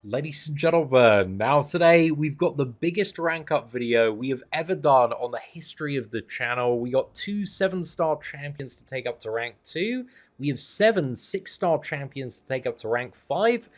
Ladies and gentlemen, now today we've got the biggest rank up video we have ever done on the history of the channel. We got two 7-star champions to take up to rank 2. We have 7 6-star champions to take up to rank 5.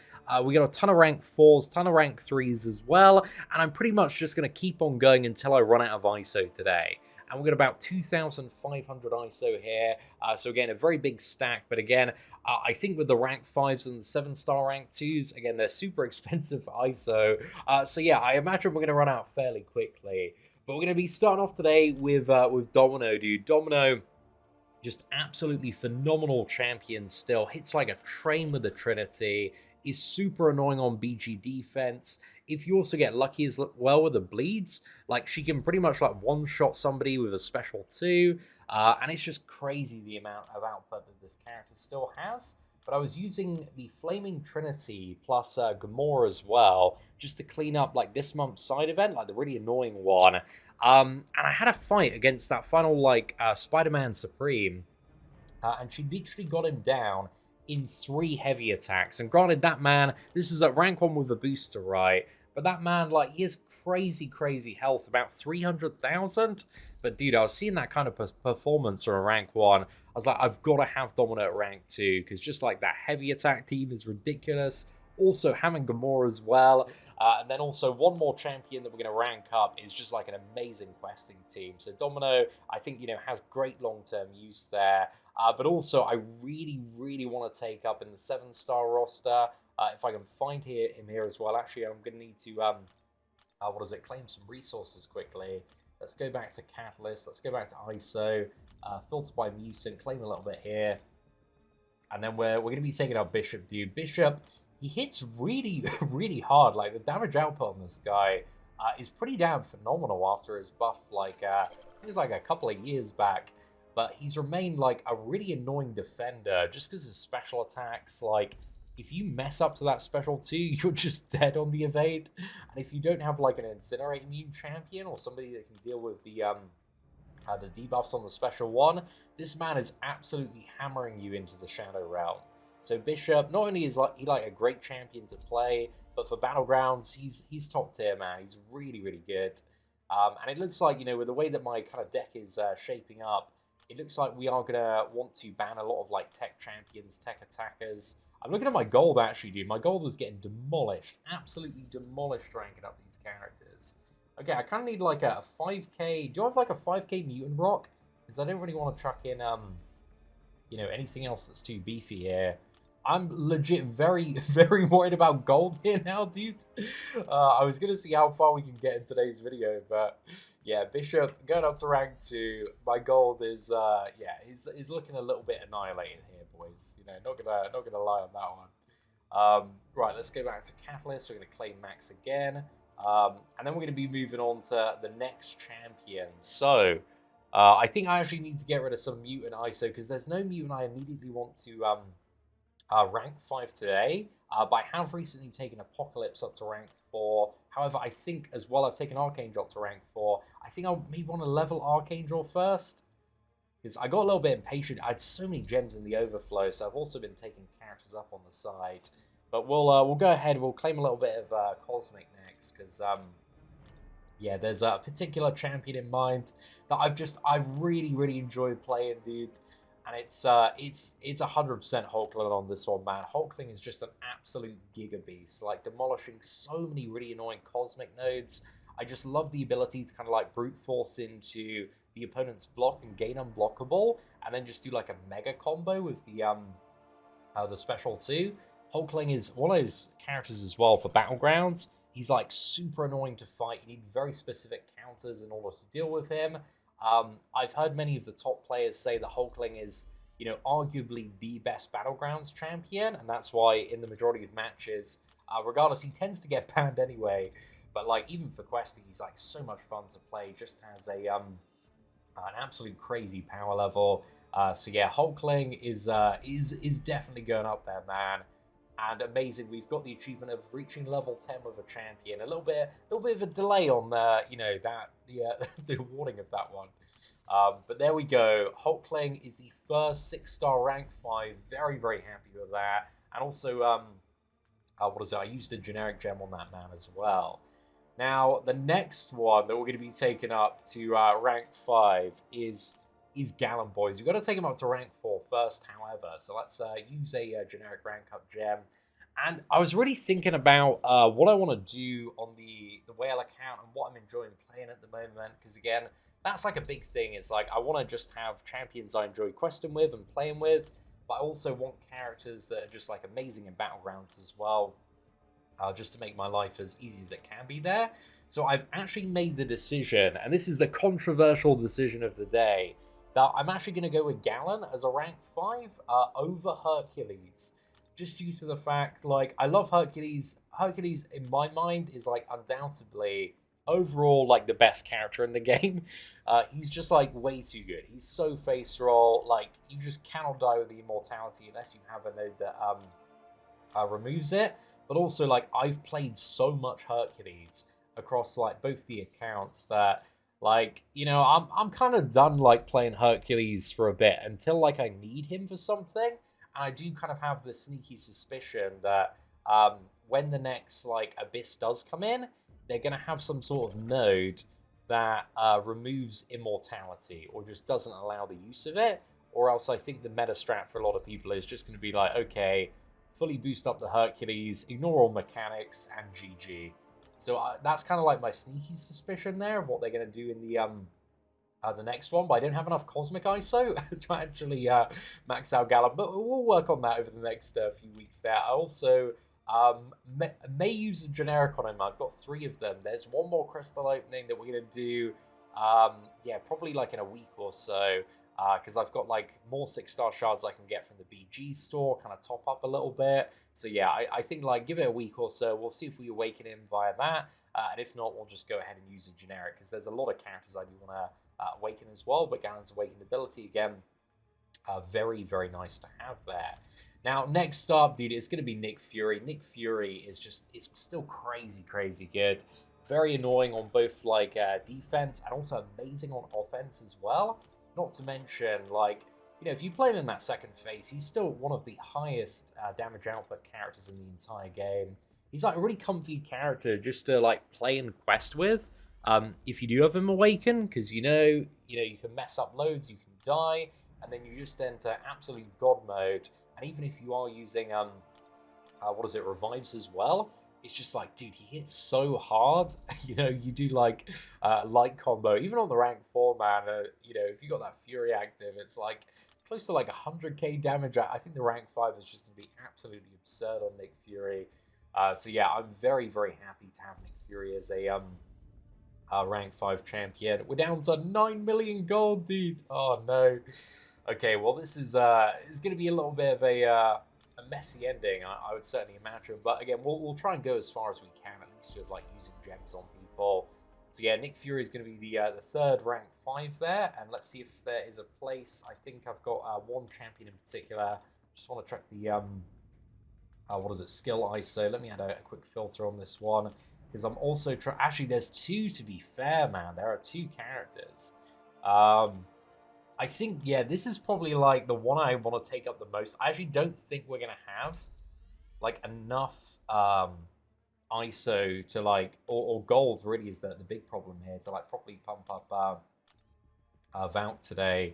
We got a ton of rank 4s, ton of rank 3s as well. And I'm pretty much just going to keep on going until I run out of ISO today. And we've got about 2,500 ISO here. So again, a very big stack. But again, I think with the rank 5s and the 7-star rank 2s, again, they're super expensive for ISO. So yeah, I imagine we're going to run out fairly quickly. But we're going to be starting off today with Domino, dude. Domino, just absolutely phenomenal champion still. Hits like a train with the Trinity. Is super annoying on BG defense. If you also get lucky as well with the bleeds, like she can pretty much like one-shot somebody with a special 2. And it's just crazy the amount of output that this character still has. But I was using the Flaming Trinity plus Gamora as well, just to clean up like this month's side event, like the really annoying one. And I had a fight against that final like Spider-Man Supreme, and she literally got him down in 3 heavy attacks. And granted, that man, this is at rank 1 with a booster, right? But that man, like, he has crazy health, about 300,000. But dude, I was seeing that kind of performance from a rank 1. I was like, I've got to have Domino at rank 2, because just like that heavy attack team is ridiculous. Also, having Gamora as well. And then also one more champion that we're going to rank up is just like an amazing questing team. So Domino, I think, has great long-term use there. But also, I really want to take up in the 7-star roster. If I can find him here as well. Actually, I'm going to need to, claim some resources quickly. Let's go back to Catalyst. Let's go back to ISO. Filter by Mutant. Claim a little bit here. And then we're going to be taking out Bishop, dude. Bishop, he hits really hard. Like, the damage output on this guy is pretty damn phenomenal after his buff. Like, it was like a couple of years back. But he's remained like a really annoying defender just because his special attacks, like, if you mess up to that special 2, you're just dead on the evade. And if you don't have like an Incinerate immune champion or somebody that can deal with the debuffs on the special 1, this man is absolutely hammering you into the Shadow Realm. So Bishop, not only is he like a great champion to play, but for Battlegrounds, he's top tier, man. He's really good. And it looks like, with the way that my kind of deck is shaping up, it looks like we are going to want to ban a lot of like tech champions, tech attackers. I'm looking at my gold actually, dude. My gold is getting demolished. Absolutely demolished ranking up these characters. Okay, I kind of need like a 5k. Do you have like a 5k mutant rock? Because I don't really want to chuck in, anything else that's too beefy here. I'm legit very worried about gold here now, dude. I was going to see how far we can get in today's video, but yeah, Bishop going up to rank 2. My gold is, is looking a little bit annihilated here, boys. Not gonna lie on that one. Right, let's go back to Catalyst. We're going to claim Max again. And then we're going to be moving on to the next champion. So, I think I actually need to get rid of some mutant ISO, because there's no mutant I immediately want to rank 5 today, but I have recently taken Apocalypse up to rank 4. However, I think as well I've taken Archangel up to rank 4. I think I'll maybe want to level Archangel first, because I got a little bit impatient. I had so many gems in the overflow, so I've also been taking characters up on the side. But we'll go ahead. We'll claim a little bit of Cosmic next, because yeah, there's a particular champion in mind that I've really enjoyed playing, dude. And it's 100% Hulkling on this one, man. Hulkling is just an absolute giga beast, like demolishing so many really annoying cosmic nodes. I just love the ability to kind of like brute force into the opponent's block and gain unblockable, and then just do like a mega combo with the special 2. Hulkling is one of those characters as well for Battlegrounds. He's like super annoying to fight. You need very specific counters in order to deal with him. I've heard many of the top players say that Hulkling is, arguably the best Battlegrounds champion, and that's why in the majority of matches, regardless, he tends to get banned anyway. But like even for questing, he's like so much fun to play. Just has a an absolute crazy power level. So yeah, Hulkling is definitely going up there, man. And amazing, we've got the achievement of reaching level 10 with a champion. A little bit of a delay on the the awarding of that one. But there we go. Hulkling is the first 6-star rank 5. Very happy with that. And also, what is it? I used a generic gem on that man as well. Now, the next one that we're going to be taking up to rank 5 is Gallon Boys. We've got to take him up to rank 4 first, however. So let's use a generic rank up gem. And I was really thinking about what I want to do on the whale account and what I'm enjoying playing at the moment. Because again, that's like a big thing. It's like I want to just have champions I enjoy questing with and playing with. But I also want characters that are just like amazing in battlegrounds as well, just to make my life as easy as it can be there. So I've actually made the decision, and this is the controversial decision of the day, that I'm actually going to go with Gallon as a rank 5 over Hercules. Just due to the fact, like, I love Hercules. Hercules, in my mind, is, like, undoubtedly overall, like, the best character in the game. He's just, like, way too good. He's so face roll. Like, you just cannot die with the immortality unless you have a node that removes it. But also, like, I've played so much Hercules across, like, both the accounts that, like, you know, I'm kind of done, like, playing Hercules for a bit until, like, I need him for something. And I do kind of have the sneaky suspicion that when the next, like, Abyss does come in, they're going to have some sort of node that removes immortality or just doesn't allow the use of it. Or else I think the meta strat for a lot of people is just going to be like, okay, fully boost up the Hercules, ignore all mechanics, and GG. So that's kind of like my sneaky suspicion there of what they're going to do in the next one. But I don't have enough Cosmic ISO to actually max out Gallon. But we'll work on that over the next few weeks there. I also may use a generic on him. I've got 3 of them. There's one more crystal opening that we're going to do, yeah, probably like in a week or so. Because I've got like more 6-star shards I can get from the BG store, kind of top up a little bit. So yeah, I think like give it a week or so. We'll see if we awaken him via that. And if not, we'll just go ahead and use a generic. Because there's a lot of characters I do want to awaken as well. But Gallon's awakened ability, again, very, very nice to have there. Now, next up, dude, it's going to be Nick Fury. Nick Fury is just, it's still crazy, crazy good. Very annoying on both like defense and also amazing on offense as well. Not to mention, like, you know, if you play him in that second phase, he's still one of the highest damage output characters in the entire game. He's like a really comfy character just to like play and quest with. If you do have him awaken, because you know you can mess up loads, you can die, and then you just enter absolute god mode. And even if you are using what is it, revives as well, it's just like, dude, he hits so hard. You know, you do like light combo, even on the rank 4, man. You know, if you got that Fury active, it's like close to like 100k damage. I think the rank 5 is just going to be absolutely absurd on Nick Fury. So yeah, I'm very, very happy to have Nick Fury as a rank 5 champion. We're down to 9 million gold, dude. Oh no. Okay, well this is going to be a little bit of a messy ending, I would certainly imagine. But again, we'll try and go as far as we can, at least with like using gems on people. So yeah, Nick Fury is going to be the 3rd rank 5 there, and let's see if there is a place. I think I've got one champion in particular. Just want to check the what is it, skill ISO. Let me add a quick filter on this one, because I'm also trying. Actually, there's 2 to be fair, man. There are 2 characters. I think, yeah, this is probably like the one I want to take up the most. I actually don't think we're going to have like enough ISO to like, or gold really is the big problem here to like properly pump up Vault today.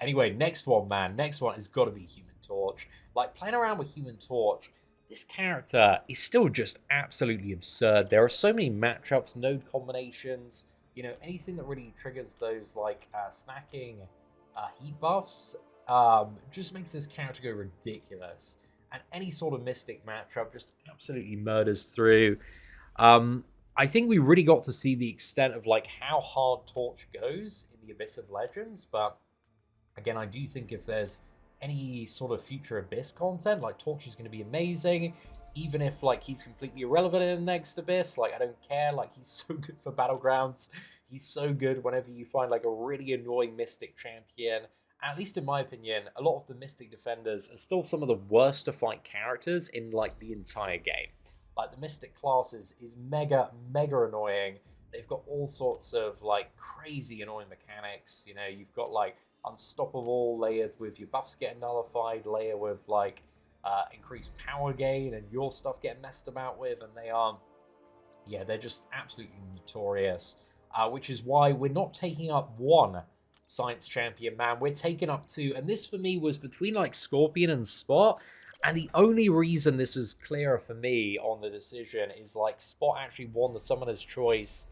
Anyway, next one, man. Next one has got to be Human Torch. Like playing around with Human Torch, this character is still just absolutely absurd. There are so many matchups, node combinations. You know, anything that really triggers those like snacking heat buffs just makes this character go ridiculous. And any sort of Mystic matchup just absolutely murders through. I think we really got to see the extent of like how hard Torch goes in the Abyss of Legends. But again, I do think if there's any sort of future Abyss content, like Torch is going to be amazing. Even if like he's completely irrelevant in the next Abyss, like I don't care. Like he's so good for Battlegrounds. He's so good whenever you find like a really annoying Mystic champion. At least in my opinion, a lot of the Mystic defenders are still some of the worst to fight characters in like the entire game. Like the Mystic classes is mega annoying. They've got all sorts of like crazy annoying mechanics. You know, you've got like Unstoppable layered with your buffs getting nullified, layer with like increased power gain and your stuff getting messed about with, and they are, yeah, they're just absolutely notorious. Which is why we're not taking up one science champion, man. We're taking up two, and this for me was between like Scorpion and Spot. And the only reason this was clearer for me on the decision is like Spot actually won the Summoner's Choice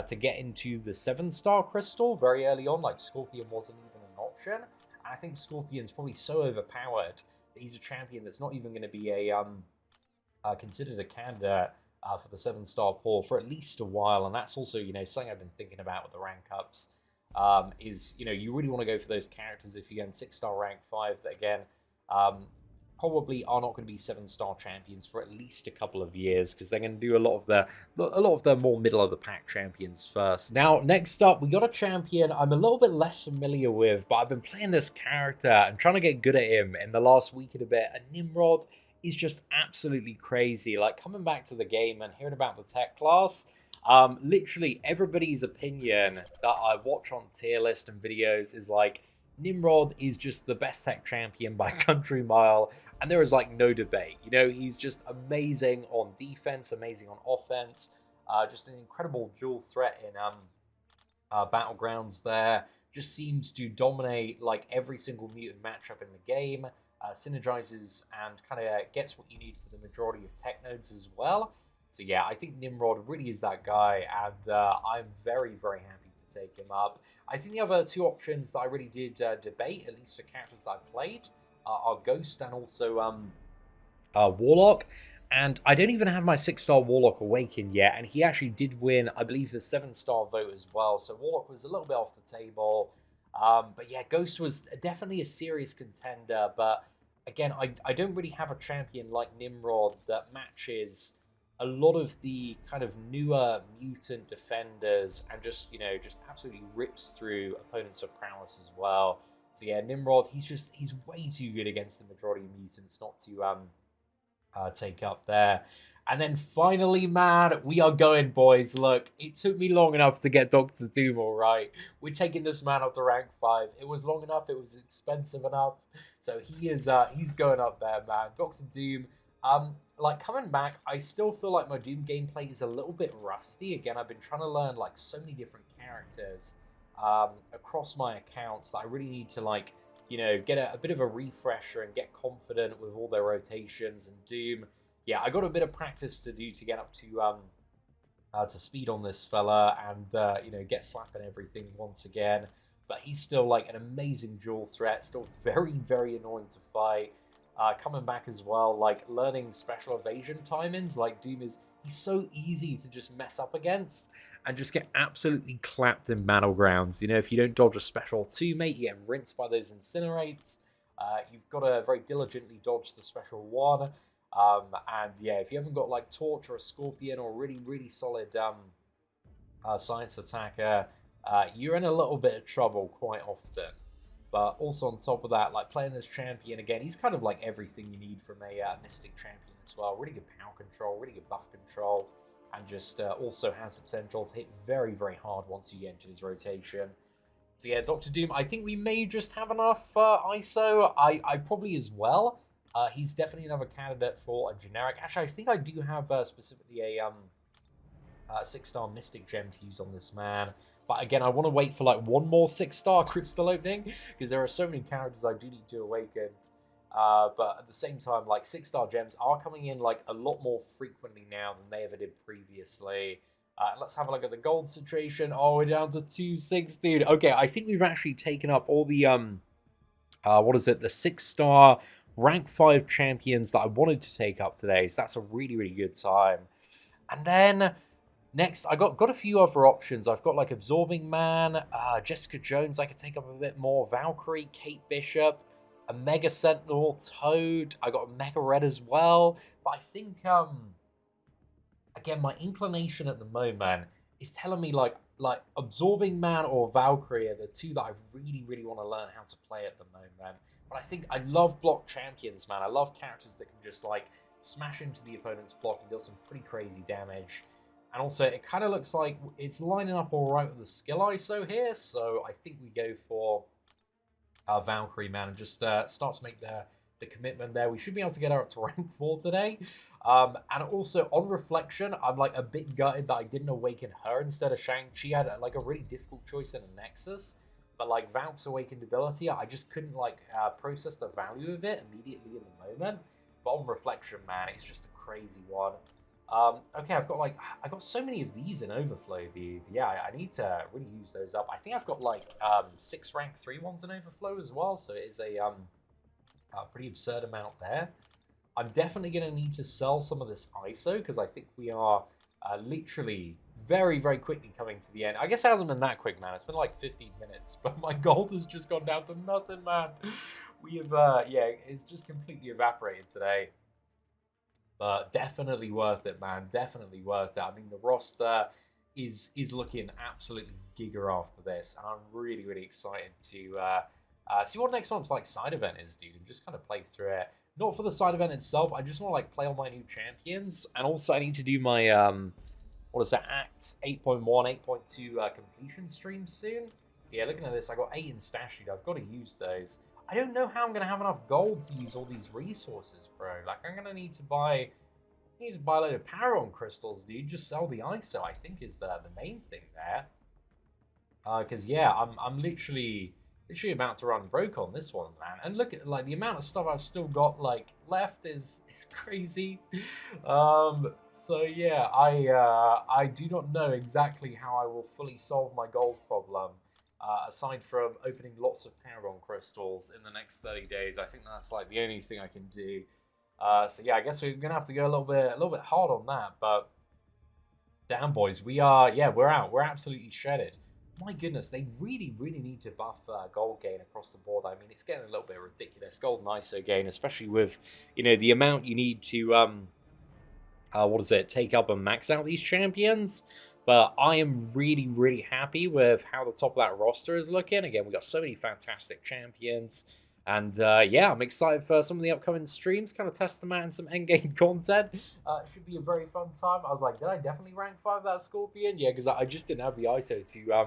to get into the 7-star crystal very early on. Like Scorpion wasn't even an option. And I think Scorpion's probably so overpowered that he's a champion that's not even going to be a considered a candidate for the 7-star pool for at least a while. And that's also, you know, something I've been thinking about with the rank ups. Is, you know, you really want to go for those characters if you're getting 6-star rank 5 that again probably are not going to be 7-star champions for at least a couple of years, because they're going to do a lot of their more middle of the pack champions first. Now, next up, we got a champion I'm a little bit less familiar with, but I've been playing this character and trying to get good at him in the last week and a bit. And Nimrod is just absolutely crazy. Like, coming back to the game and hearing about the tech class, literally everybody's opinion that I watch on tier list and videos is like, Nimrod is just the best tech champion by country mile, and there is like no debate. You know, he's just amazing on defense, amazing on offense, just an incredible dual threat in battlegrounds there. Just seems to dominate like every single mutant matchup in the game, synergizes and kind of gets what you need for the majority of tech nodes as well. So yeah, I think Nimrod really is that guy, and I'm very, very happy to take him up. I think the other two options that I really did debate, at least for characters that I played, are Ghost and also Warlock. And I don't even have my 6-star Warlock awakened yet, and he actually did win, I believe, the 7-star vote as well. So Warlock was a little bit off the table. But yeah, Ghost was definitely a serious contender. But again, I don't really have a champion like Nimrod that matches a lot of the kind of newer mutant defenders, and just, you know, just absolutely rips through opponents of prowess as well. So yeah, Nimrod, he's way too good against the majority of mutants not to take up there. And then finally, man, we are going, boys. Look, it took me long enough to get Dr. Doom all right. We're taking this man up to rank 5. It was long enough, it was expensive enough. So he's going up there, man. Dr. Doom, like, coming back, I still feel like my Doom gameplay is a little bit rusty. Again, I've been trying to learn like so many different characters across my accounts that I really need to, like, you know, get a bit of a refresher and get confident with all their rotations. And Doom, yeah, I got a bit of practice to do to get up to speed on this fella, and you know, get slapping everything once again. But he's still like an amazing dual threat, still very, very annoying to fight. Coming back as well, like learning special evasion timings, like Doom he's so easy to just mess up against and just get absolutely clapped in battlegrounds. You know, if you don't dodge a special 2, mate, you get rinsed by those incinerates. You've got to very diligently dodge the special 1. And yeah, if you haven't got like Torch or a Scorpion or really, really solid science attacker, you're in a little bit of trouble quite often. But also on top of that, like playing this champion again, he's kind of like everything you need from a Mystic champion as well. Really good power control, really good buff control, and just also has the potential to hit very, very hard once you get into his rotation. So yeah, Dr. Doom, I think we may just have enough ISO. I probably as well. He's definitely another candidate for a generic. Actually, I think I do have specifically a 6-star Mystic gem to use on this man. But again, I want to wait for like one more 6-star crystal opening, because there are so many characters I do need to awaken. But at the same time, like 6-star gems are coming in like a lot more frequently now than they ever did previously. Let's have a look at the gold situation. Oh, we're down to 2-6, dude. Okay, I think we've actually taken up all the what is it? The 6-star rank 5 champions that I wanted to take up today. So that's a really, really good time. And then next, I got a few other options. I've got like Absorbing Man, Jessica Jones I could take up a bit more, Valkyrie, Kate Bishop, a Mega Sentinel, Toad. I got a Mega Red as well. But I think, again, my inclination at the moment is telling me like Absorbing Man or Valkyrie are the two that I really, really want to learn how to play at the moment. But I think I love block champions, man. I love characters that can just like smash into the opponent's block and deal some pretty crazy damage. And also, it kind of looks like it's lining up all right with the skill ISO here. So I think we go for Valkyrie, man, and just start to make the the commitment there. We should be able to get her up to rank 4 today. And also, on reflection, I'm like a bit gutted that I didn't awaken her instead of Shang. She had like a really difficult choice in a Nexus. But like Valk's awakened ability, I just couldn't like process the value of it immediately in the moment. But on reflection, man, it's just a crazy one. Okay, I got so many of these in Overflow, dude. Yeah, I need to really use those up. I think I've got like 6 rank 3 ones in Overflow as well, so it is a pretty absurd amount there. I'm definitely going to need to sell some of this ISO because I think we are literally very, very quickly coming to the end. I guess it hasn't been that quick, man. It's been like 15 minutes, but my gold has just gone down to nothing, man. We have, yeah, it's just completely evaporated today. But definitely worth it, man. Definitely worth it. I mean, the roster is looking absolutely giga after this. And I'm really, really excited to see what next month's like side event is, dude, and just kind of play through it. Not for the side event itself. I just want to like play all my new champions, and also I need to do my what is that, Act 8.1, 8.2 completion stream soon. So yeah, looking at this, I got 8 in stash, dude. I've got to use those. I don't know how I'm gonna have enough gold to use all these resources, bro. Like I'm gonna need to buy a load of Paragon crystals, dude. Just sell the ISO, I think, is the main thing there. Because yeah, I'm literally about to run broke on this one, man. And look at like the amount of stuff I've still got like left is crazy. So yeah, I do not know exactly how I will fully solve my gold problem. Aside from opening lots of Paragon crystals in the next 30 days, I think that's like the only thing I can do. So yeah, I guess we're gonna have to go a little bit hard on that. But damn, boys, we're out. We're absolutely shredded. My goodness, they really, really need to buff gold gain across the board. I mean, it's getting a little bit ridiculous. Gold and ISO gain, especially with, you know, the amount you need to, take up and max out these champions. But I am really, really happy with how the top of that roster is looking. Again, we got so many fantastic champions. And yeah, I'm excited for some of the upcoming streams, kind of test them out in some endgame content. It should be a very fun time. I was like, did I definitely rank 5 that Scorpion? Yeah, because I just didn't have the ISO to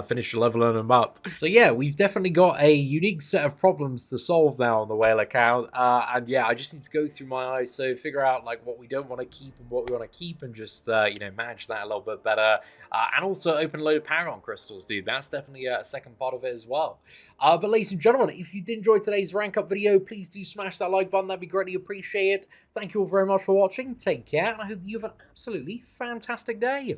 finish leveling them up. So yeah, we've definitely got a unique set of problems to solve now on the whale account. And yeah, I just need to go through my ISO, figure out like what we don't want to keep and what we want to keep, and just you know, manage that a little bit better. And also open a load of Paragon crystals, dude. That's definitely a second part of it as well. But ladies and gentlemen, if you did enjoy today's rank up video, please do smash that like button. That'd be greatly appreciated. Thank you all very much for watching. Take care, and I hope you have an absolutely fantastic day.